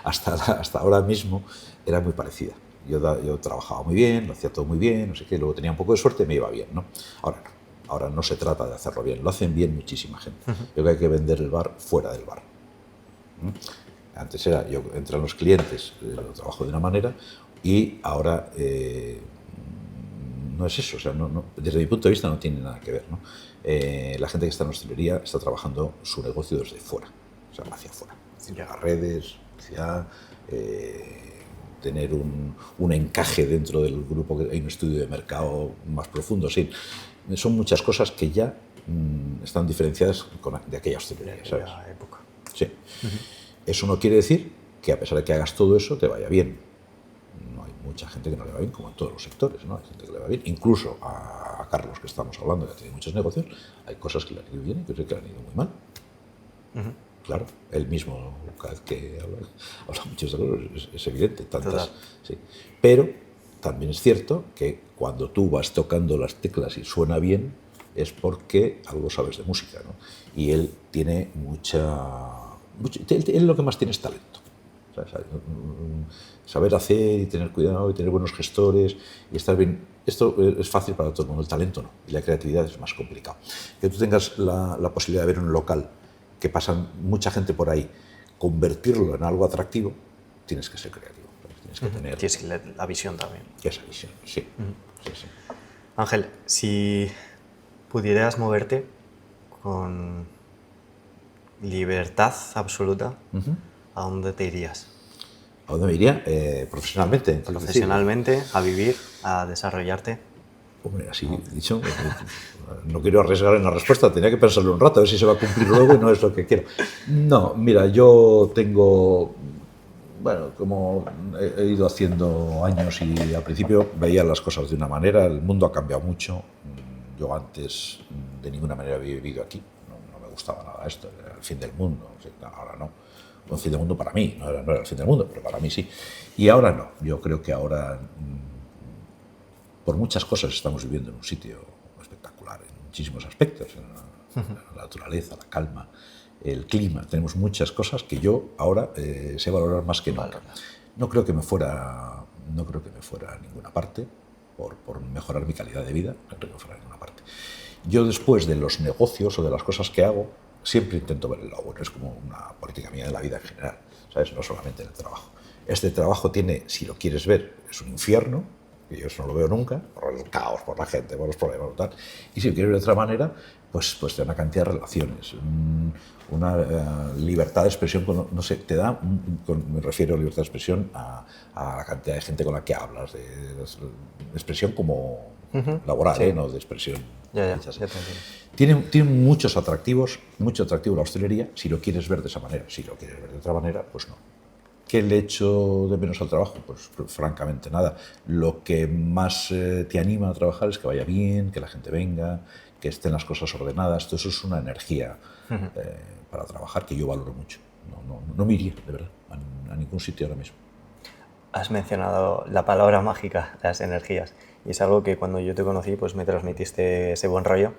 hasta ahora mismo era muy parecida. Yo trabajaba muy bien, lo hacía todo muy bien, no sé qué, luego tenía un poco de suerte y me iba bien, ¿no? Ahora no. Ahora no se trata de hacerlo bien, lo hacen bien muchísima gente. Yo creo que hay que vender el bar fuera del bar. Antes entran los clientes, lo trabajo de una manera y ahora no es eso, o sea, desde mi punto de vista no tiene nada que ver, ¿no? La gente que está en hostelería está trabajando su negocio desde fuera, o sea, hacia afuera, hacia las redes, hacia tener un encaje dentro del grupo, que hay un estudio de mercado más profundo, sí. Son muchas cosas que ya están diferenciadas de aquella hostelería, ¿sabes? Época. Sí. Eso no quiere decir que a pesar de que hagas todo eso te vaya bien. No hay mucha gente que no le va bien, como en todos los sectores, ¿no? Hay gente que le va bien. Incluso a Carlos, que estamos hablando, que tiene muchos negocios, hay cosas que le han ido bien y cosas que le han ido muy mal. Claro, él mismo, cada vez que habla muchos de cosas, es evidente. Tantas, sí. Pero también es cierto que cuando tú vas tocando las teclas y suena bien, es porque algo sabes de música, ¿no? Y él tiene él lo que más tiene es talento. O sea, saber hacer y tener cuidado y tener buenos gestores y estar bien. Esto es fácil para todo el mundo, el talento no. Y la creatividad es más complicado. Que tú tengas la posibilidad de ver un local que pasan mucha gente por ahí, convertirlo en algo atractivo, tienes que ser creativo. Tienes que tener... Tienes la visión también. Esa visión, sí. Sí. Ángel, si pudieras moverte con libertad absoluta, ¿a dónde te irías? ¿A dónde me iría? Profesionalmente. Profesionalmente, a vivir, a desarrollarte. Hombre, así dicho, no quiero arriesgar en la respuesta, tenía que pensarlo un rato, a ver si se va a cumplir luego y no es lo que quiero. No, mira, yo tengo, bueno, como he ido haciendo años y al principio veía las cosas de una manera, el mundo ha cambiado mucho. Yo antes de ninguna manera había vivido aquí, no me gustaba nada esto, era el fin del mundo, ahora no. Un fin del mundo para mí, no era el fin del mundo, pero para mí sí. Y ahora no, yo creo que ahora... Por muchas cosas estamos viviendo en un sitio espectacular, en muchísimos aspectos, en la naturaleza, la calma, el clima. Tenemos muchas cosas que yo ahora sé valorar más que nunca. No creo que me fuera a ninguna parte por mejorar mi calidad de vida, no creo que me fuera a ninguna parte. Yo después de los negocios o de las cosas que hago, siempre intento ver el lado bueno. Es como una política mía de la vida en general, ¿sabes? No solamente en el trabajo. Este trabajo tiene, si lo quieres ver, es un infierno, y yo eso no lo veo nunca, por el caos, por la gente, por los problemas, tal. Y si lo quieres ver de otra manera, pues te da una cantidad de relaciones, una libertad de expresión, no sé, te da, me refiero a libertad de expresión a la cantidad de gente con la que hablas, de expresión como laboral, sí. no de expresión. Ya te entiendo. Tiene muchos atractivos, mucho atractivo la hostelería, si lo quieres ver de esa manera. Si lo quieres ver de otra manera, pues no. ¿Qué le echo de menos al trabajo? Pues francamente nada. Lo que más te anima a trabajar es que vaya bien, que la gente venga, que estén las cosas ordenadas. Todo eso es una energía para trabajar que yo valoro mucho. No me iría, de verdad, a ningún sitio ahora mismo. Has mencionado la palabra mágica, las energías, y es algo que cuando yo te conocí pues me transmitiste ese buen rollo,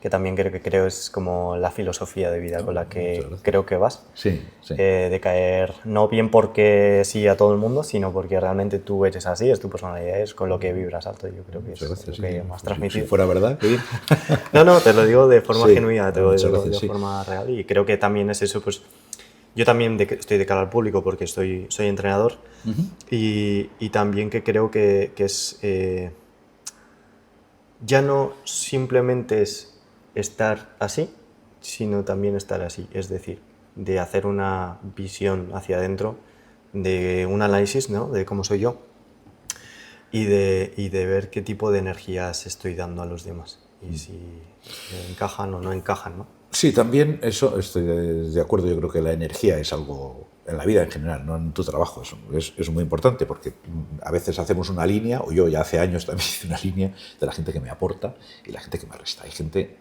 que también creo es como la filosofía de vida con la que creo que vas. Sí, sí. De caer no bien porque sí a todo el mundo, sino porque realmente tú eres así, es tu personalidad, es con lo que vibras alto. Yo creo que es lo que más transmitido. Si fuera verdad, qué bien. No, te lo digo de forma Sí, genuina, te lo digo de sí. forma real, y creo que también es eso, pues yo también estoy de cara al público porque soy entrenador, y también que creo que es ya no simplemente es estar así, sino también estar así, es decir, de hacer una visión hacia adentro, de un análisis, ¿no?, de cómo soy yo, y de ver qué tipo de energías estoy dando a los demás y si encajan o no encajan, ¿no? Sí, también eso estoy de acuerdo. Yo creo que la energía es algo en la vida en general, no en tu trabajo. Es muy importante porque a veces hacemos una línea, o yo ya hace años también hice una línea de la gente que me aporta y la gente que me resta. Hay gente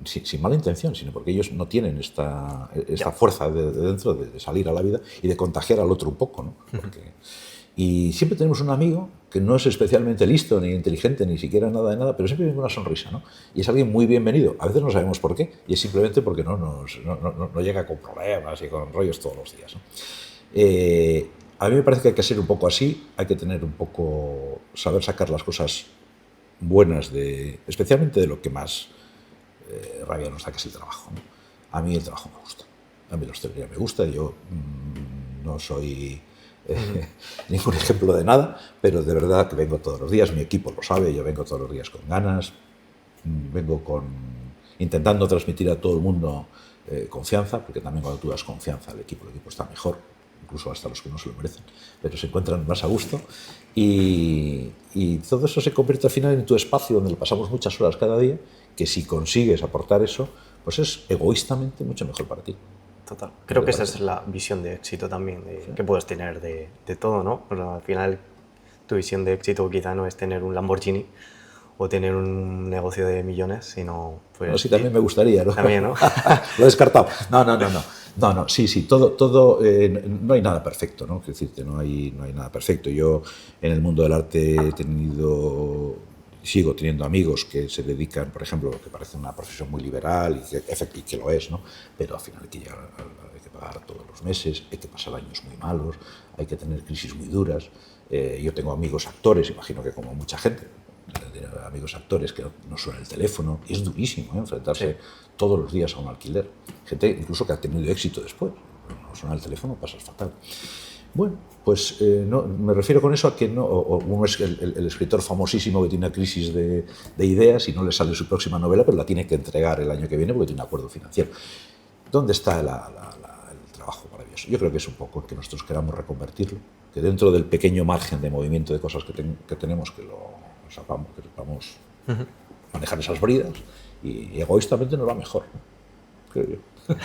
sin mala intención, sino porque ellos no tienen esta fuerza de dentro de salir a la vida y de contagiar al otro un poco, ¿no? Y siempre tenemos un amigo que no es especialmente listo, ni inteligente, ni siquiera nada de nada, pero siempre viene con una sonrisa, ¿no? Y es alguien muy bienvenido. A veces no sabemos por qué, y es simplemente porque no llega con problemas y con rollos todos los días, ¿no? A mí me parece que hay que ser un poco así, hay que tener un poco, saber sacar las cosas buenas, especialmente de lo que más rabia nos da, que es el trabajo, ¿no? A mí el trabajo me gusta, a mí la hostelería me gusta, yo no soy ningún ejemplo de nada, pero de verdad que vengo todos los días, mi equipo lo sabe, yo vengo todos los días con ganas, vengo intentando transmitir a todo el mundo confianza, porque también cuando tú das confianza al equipo, el equipo está mejor, incluso hasta los que no se lo merecen, pero se encuentran más a gusto, y todo eso se convierte al final en tu espacio donde le pasamos muchas horas cada día, que si consigues aportar eso, pues es egoístamente mucho mejor para ti. Total. Creo que esa es la visión de éxito también, que puedes tener de todo, ¿no? Pero al final tu visión de éxito quizá no es tener un Lamborghini o tener un negocio de millones, sino... Pues, no, sí, también me gustaría, ¿no? También, ¿no? Lo he descartado. No, sí, todo, no hay nada perfecto, ¿no? Es decirte, no hay nada perfecto. Yo en el mundo del arte sigo teniendo amigos que se dedican, por ejemplo, a lo que parece una profesión muy liberal y que lo es, ¿no? Pero al final hay que pagar todos los meses, hay que pasar años muy malos, hay que tener crisis muy duras. Yo tengo amigos actores, imagino que como mucha gente, amigos actores que no suena el teléfono, y es durísimo, enfrentarse todos los días a un alquiler. Gente incluso que ha tenido éxito después, no suena el teléfono, pasas fatal. Bueno, pues no, me refiero con eso a que uno es el escritor famosísimo que tiene una crisis de ideas y no le sale su próxima novela, pero la tiene que entregar el año que viene porque tiene un acuerdo financiero. ¿Dónde está el trabajo maravilloso? Yo creo que es un poco que nosotros queramos reconvertirlo, que dentro del pequeño margen de movimiento de cosas que tenemos, que sepamos manejar esas bridas, y egoístamente nos va mejor, ¿no? Creo yo.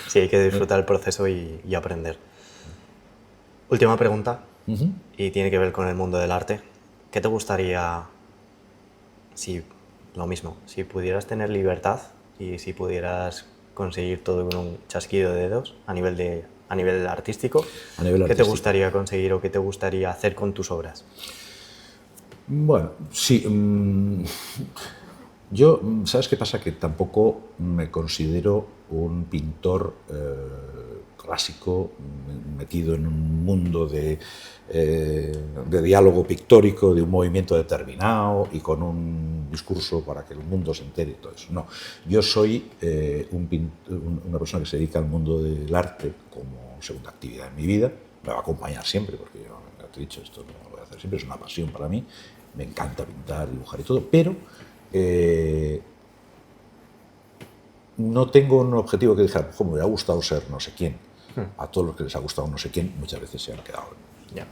Sí, hay que disfrutar el proceso y aprender. Última pregunta, y tiene que ver con el mundo del arte. ¿Qué te gustaría, lo mismo, si pudieras tener libertad y si pudieras conseguir todo con un chasquido de dedos a nivel artístico, ¿qué te gustaría conseguir o qué te gustaría hacer con tus obras? Bueno, sí. Yo, ¿sabes qué pasa? Que tampoco me considero un pintor clásico metido en un mundo de diálogo pictórico, de un movimiento determinado y con un discurso para que el mundo se entere y todo eso. No, yo soy una persona que se dedica al mundo del arte como segunda actividad en mi vida. Me va a acompañar siempre porque yo, ya te he dicho, esto no lo voy a hacer. Siempre es una pasión para mí. Me encanta pintar, dibujar y todo, pero no tengo un objetivo que dijera, como me ha gustado ser no sé quién. A todos los que les ha gustado no sé quién, muchas veces se han quedado.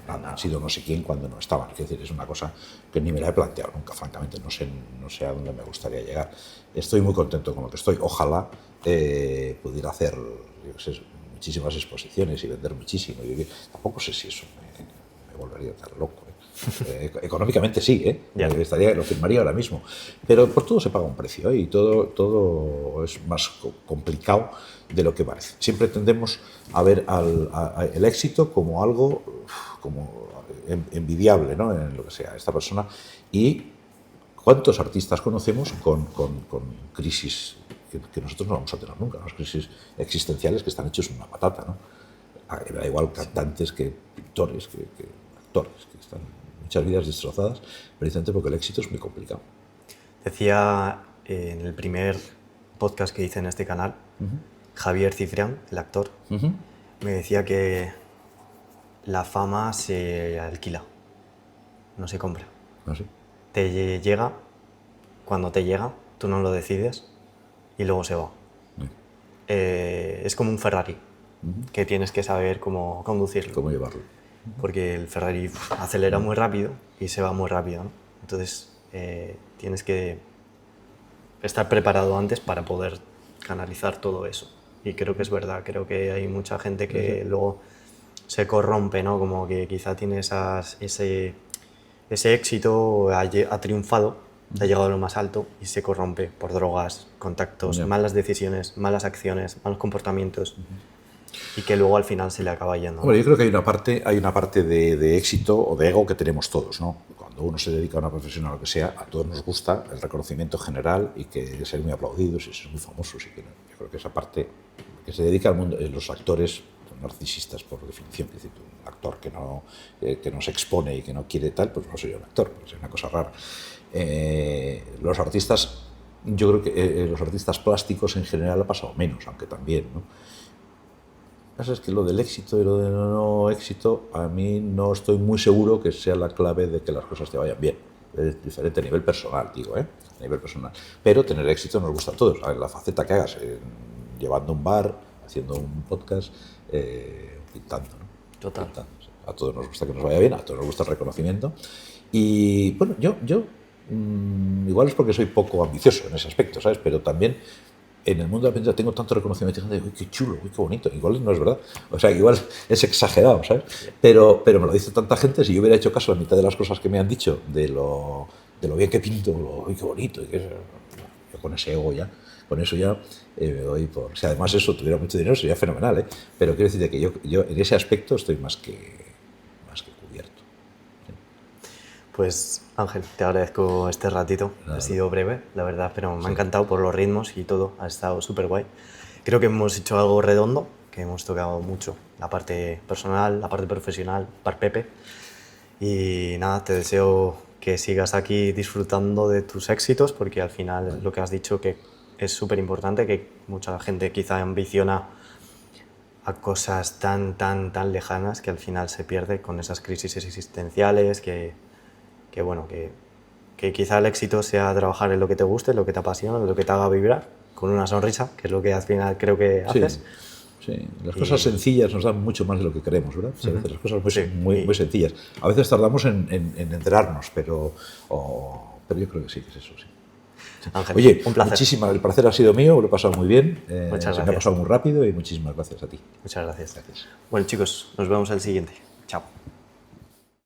Han sido no sé quién cuando no estaban. Es decir, es una cosa que ni me la he planteado nunca, francamente. No sé a dónde me gustaría llegar. Estoy muy contento con lo que estoy. Ojalá pudiera hacer, yo qué sé, muchísimas exposiciones y vender muchísimo. Tampoco sé si eso me volvería tan loco. Económicamente sí, lo firmaría ahora mismo, pero por todo se paga un precio, y todo es más complicado de lo que parece. Siempre tendemos a ver el éxito como algo como envidiable, ¿no? En lo que sea esta persona. Y ¿cuántos artistas conocemos con crisis que nosotros no vamos a tener nunca, ¿no? Crisis existenciales que están hechos una patata, ¿no? Me da igual cantantes que pintores, que actores, que están muchas vidas destrozadas, precisamente porque el éxito es muy complicado. Decía en el primer podcast que hice en este canal, Javier Cifrán, el actor, me decía que la fama se alquila, no se compra. ¿Ah, sí? Te llega, cuando te llega, tú no lo decides y luego se va. Es como un Ferrari, que tienes que saber cómo conducirlo. Cómo llevarlo. Porque el Ferrari acelera muy rápido y se va muy rápido, ¿no? Entonces tienes que estar preparado antes para poder canalizar todo eso. Y creo que es verdad, creo que hay mucha gente que luego se corrompe, ¿no? Como que quizá tiene ese éxito, ha triunfado, ha llegado a lo más alto y se corrompe por drogas, contactos, malas decisiones, malas acciones, malos comportamientos. Y que luego al final se le acaba yendo, ¿no? Bueno, yo creo que hay una parte de éxito o de ego que tenemos todos, ¿no? Cuando uno se dedica a una profesión o lo que sea, a todos nos gusta el reconocimiento general y que ser muy aplaudidos y ser muy famosos. Y que yo creo que esa parte que se dedica al mundo, los actores son narcisistas por definición. Es decir, un actor que no se expone y que no quiere tal, pues no sería un actor, pues es una cosa rara. Los artistas, yo creo que los artistas plásticos en general ha pasado menos, aunque también, ¿no? Lo que pasa es que lo del éxito y lo del no éxito, a mí no estoy muy seguro que sea la clave de que las cosas te vayan bien. Es diferente a nivel personal, digo, a nivel personal. Pero tener éxito nos gusta a todos. A ver, la faceta que hagas, llevando un bar, haciendo un podcast, pintando, ¿no? Total. Pintando. A todos nos gusta que nos vaya bien, a todos nos gusta el reconocimiento. Y bueno, yo igual es porque soy poco ambicioso en ese aspecto, ¿sabes? Pero también en el mundo de la pintura tengo tanto reconocimiento de gente, uy, qué chulo, uy, qué bonito. Igual no es verdad. O sea, igual es exagerado, ¿sabes? Pero me lo dice tanta gente. Si yo hubiera hecho caso a la mitad de las cosas que me han dicho, de lo bien que pinto, uy, qué bonito. Y yo con ese ego ya, con eso ya me doy por... Si además eso tuviera mucho dinero, sería fenomenal, ¿eh? Pero quiero decirte que yo en ese aspecto estoy más que cubierto. ¿Sí? Pues Ángel, te agradezco este ratito. Nada. Ha sido breve, la verdad, pero me ha encantado por los ritmos y todo. Ha estado súper guay. Creo que hemos hecho algo redondo, que hemos tocado mucho. La parte personal, la parte profesional, par Pepe. Y nada, te deseo que sigas aquí disfrutando de tus éxitos, porque al final lo que has dicho que es súper importante, que mucha gente quizá ambiciona a cosas tan lejanas que al final se pierde con esas crisis existenciales, que quizá el éxito sea trabajar en lo que te guste, en lo que te apasiona, en lo que te haga vibrar, con una sonrisa, que es lo que al final creo que haces. Sí, las cosas sencillas nos dan mucho más de lo que queremos, ¿verdad? A veces las cosas muy sencillas. A veces tardamos en enterarnos, pero yo creo que sí, que es eso, sí. Ángel, Oye, un placer. el placer ha sido mío, lo he pasado muy bien. Muchas se me ha gracias. pasado muy rápido y muchísimas gracias a ti. Muchas gracias. Bueno, chicos, nos vemos en el siguiente. Chao.